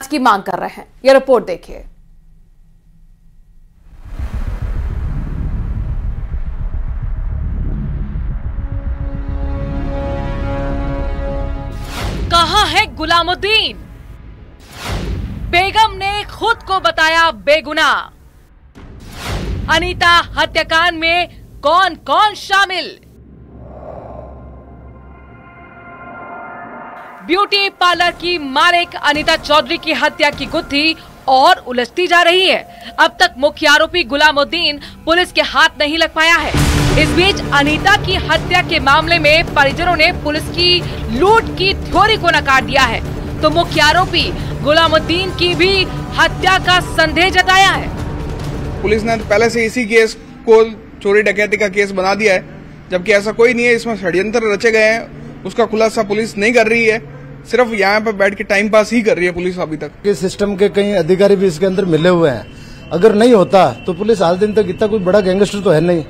की मांग कर रहे हैं। यह रिपोर्ट देखिए। कहां है गुलामुद्दीन? बेगम ने खुद को बताया बेगुनाह। अनीता हत्याकांड में कौन कौन शामिल? ब्यूटी पार्लर की मालिक अनीता चौधरी की हत्या की गुत्थी और उलझती जा रही है। अब तक मुख्य आरोपी गुलामुद्दीन पुलिस के हाथ नहीं लग पाया है। इस बीच अनीता की हत्या के मामले में परिजनों ने पुलिस की लूट की थ्योरी को नकार दिया है, तो मुख्य आरोपी गुलामुद्दीन की भी हत्या का संदेह जताया है। पुलिस ने पहले से इसी केस को चोरी डकैती का केस बना दिया है, जबकि ऐसा कोई नहीं है। इसमें षड्यंत्र रचे गए हैं, उसका खुलासा पुलिस नहीं कर रही है। सिर्फ यहाँ पे बैठ के टाइम पास ही कर रही है पुलिस अभी तक। के सिस्टम के कई अधिकारी भी इसके अंदर मिले हुए हैं। अगर नहीं होता तो पुलिस आज दिन तक इतना कोई बड़ा गैंगस्टर तो है नहीं।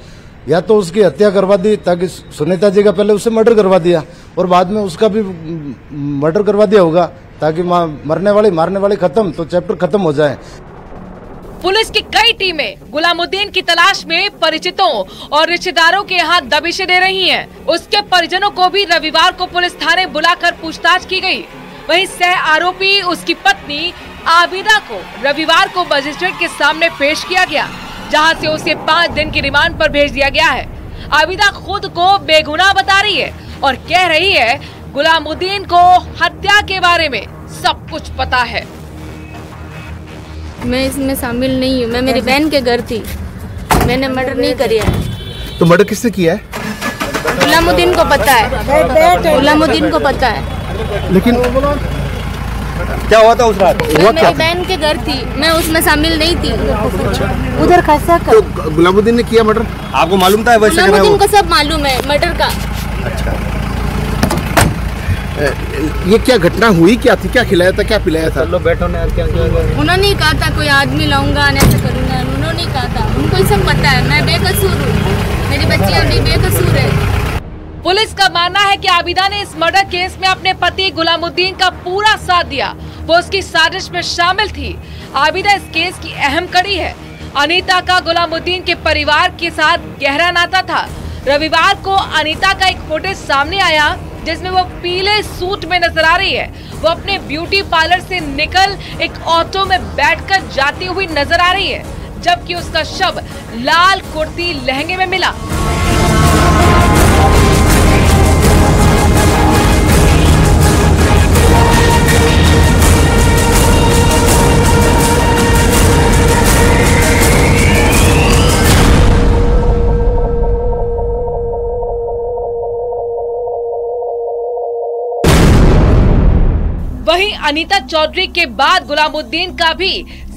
या तो उसकी हत्या करवा दी, ताकि सुनीता जी का पहले उससे मर्डर करवा दिया और बाद में उसका भी मर्डर करवा दिया होगा, ताकि मारने वाली खत्म, तो चैप्टर खत्म हो जाए। पुलिस की कई टीमें गुलामुद्दीन की तलाश में परिचितों और रिश्तेदारों के यहाँ दबिशें दे रही हैं। उसके परिजनों को भी रविवार को पुलिस थाने बुलाकर पूछताछ की गई। वहीं सह आरोपी उसकी पत्नी आबिदा को रविवार को मजिस्ट्रेट के सामने पेश किया गया, जहां से उसे 5 दिन की रिमांड पर भेज दिया गया है। आबिदा खुद को बेगुनाह बता रही है और कह रही है गुलामुद्दीन को हत्या के बारे में सब कुछ पता है। मैं इसमें शामिल नहीं हूँ। मैं मेरी बहन के घर थी, मैंने मर्डर नहीं किया। तो मर्डर किसने किया है? गुलामुद्दीन को पता है, गुलामुद्दीन को पता है। लेकिन क्या हुआ था उस रात? मैं मेरी बहन के घर थी, मैं उसमें शामिल नहीं थी। उधर कैसा कर? तो गुलामुद्दीन ने किया मर्डर? आपको मालूम था? गुलामुद्दीन को सब मालूम है मर्डर का। अच्छा, ये क्या घटना हुई? क्या थी? क्या खिलाया था? क्या पिलाया था? लो बैठो ना, क्या उन्होंने कहा था कोई आदमी लाऊंगा, ऐसा करूंगा। उन्होंने कहा था, उनको ही सब पता है। मैं बेकसूर हूँ, मेरी बच्चियाँ भी बेकसूर है। पुलिस का मानना है कि आबिदा ने इस मर्डर केस में अपने पति गुलामुद्दीन का पूरा साथ दिया। वो उसकी साजिश में शामिल थी। आबिदा इस केस की अहम कड़ी है। अनीता का गुलामुद्दीन के परिवार के साथ गहरा नाता था। रविवार को अनीता का एक फुटेज सामने आया जिसमें वो पीले सूट में नजर आ रही है। वो अपने ब्यूटी पार्लर से निकल एक ऑटो में बैठकर जाती हुई नजर आ रही है, जबकि उसका शव लाल कुर्ती लहंगे में मिला। वहीं अनीता चौधरी के बाद गुलामुद्दीन का भी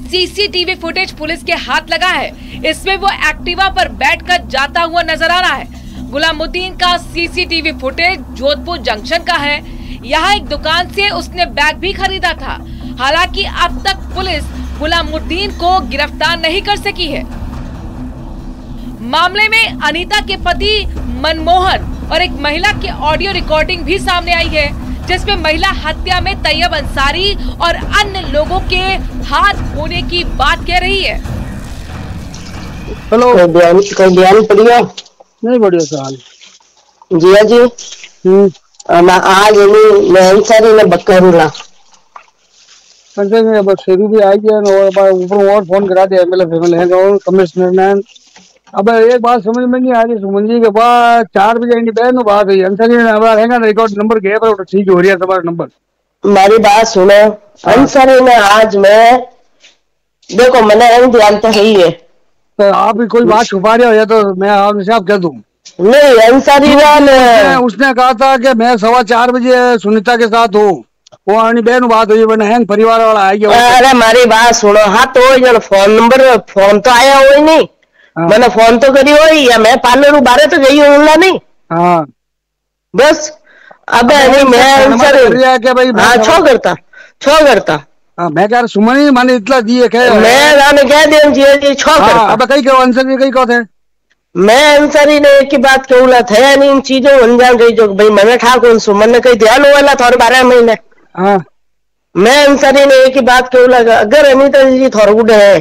सीसीटीवी फुटेज पुलिस के हाथ लगा है। इसमें वो एक्टिवा पर बैठकर जाता हुआ नजर आ रहा है। गुलामुद्दीन का सीसीटीवी फुटेज जोधपुर जंक्शन का है। यहाँ एक दुकान से उसने बैग भी खरीदा था। हालांकि अब तक पुलिस गुलामुद्दीन को गिरफ्तार नहीं कर सकी है। मामले में अनीता के पति मनमोहन और एक महिला की ऑडियो रिकॉर्डिंग भी सामने आई है, जिसमें महिला हत्या में तैयब अंसारी और अन्य लोगों के हाथ होने की बात कह रही है। हेलो, कोई बयान पढ़िया? नहीं बढ़िया सवाल जिया जी। आज मैं अंसारी ने बकरूला पंचायत में बस शेरू भी आ गया और ऊपर और फोन करा दिया मेरे फैमिली है और कमिश्नर ने। अब एक बात समझ में नहीं आ रही। सुमन जी के बाद 4 बजे इनकी बहन बात हुई। अंसारी ने रहेगा रिकॉर्ड नंबर गया पर ठीक हो रही है तुम्हारा नंबर। हमारी बात सुनो, अंसारी ने आज मैं देखो मैंने ध्यान तो है ही है। तो आप भी कोई बात छुपा रहे हो या तो मैं आपसे आप कह दूं? नहीं, अंसारी उसने कहा था कि मैं 4:15 बजे सुनीता के साथ हूँ। वो अपनी बहन बात हुई, मैंने परिवार वाला आ गया। अरे हमारी बात सुनो, हाँ तो फोन नंबर फोन तो आया हो ही नहीं। मैंने फोन तो करी हो ही, या मैं पार्लर बारे तो गई हूँ नहीं। हाँ बस अब नहीं मैं छो करता मैं कह रहा सुमन ही माने इतना दिए मैं कह दिया छो करता। अब कहीं कहो अंसारी कहीं कहो थे मैं अंसारी ने एक ही बात कहूला थे नहीं इन चीजों अंजाम गई जो भाई मैंने ठाकुर सुमन ने कहीं ध्यान हुआ था और 12 महीने। हाँ मैं अंसारी ने एक ही बात क्यों लगा, अगर अनीता जी थोड़ा गुड है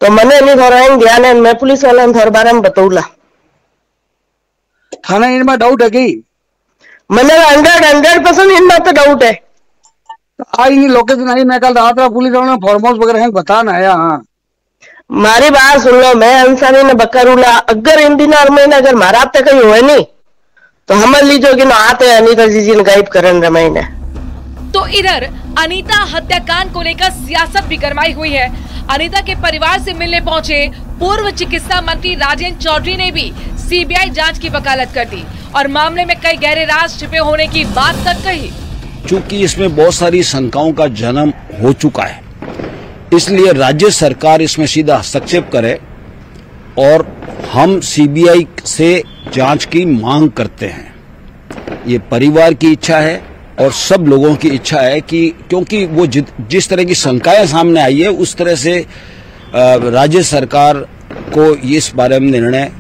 तो मैंने नहीं थोड़ा ध्यान है, मैं पुलिस वाला थोड़े बारे में बतौला। थाना इनमें डाउट है कि मैंने 100% इनमें तो डाउट है। आई नहीं लोकेशन आई, मैं कल रात पुलिस वालों ने फॉर्म हाउस वगैरह बताना आया। हाँ मारी बात सुन लो, मैं अंसारी ने बकरूला, अगर इन दिनों में अगर मारा आप तक हुए नहीं तो हम लीजो कि ना आते अनीता जी ने गायब करन रमाई ने। तो इधर अनीता हत्याकांड को लेकर सियासत भी गरमाई हुई है। अनीता के परिवार से मिलने पहुंचे पूर्व चिकित्सा मंत्री राजेंद्र चौधरी ने भी सीबीआई जांच की वकालत कर दी और मामले में कई गहरे राज छिपे होने की बात तक कही। चूंकि इसमें बहुत सारी शंकाओं का जन्म हो चुका है, इसलिए राज्य सरकार इसमें सीधा हस्तक्षेप करे और हम सीबीआई से जांच की मांग करते हैं। ये परिवार की इच्छा है और सब लोगों की इच्छा है कि क्योंकि वो जिस तरह की शंकाएं सामने आई है उस तरह से राज्य सरकार को इस बारे में निर्णय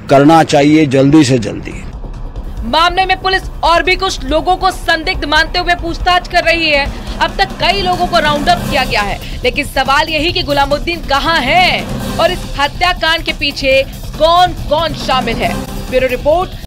करना चाहिए जल्दी से जल्दी। मामले में पुलिस और भी कुछ लोगों को संदिग्ध मानते हुए पूछताछ कर रही है। अब तक कई लोगों को राउंड अप किया गया है, लेकिन सवाल यही कि गुलामुद्दीन कहां है और इस हत्याकांड के पीछे कौन कौन शामिल है। Bureau report.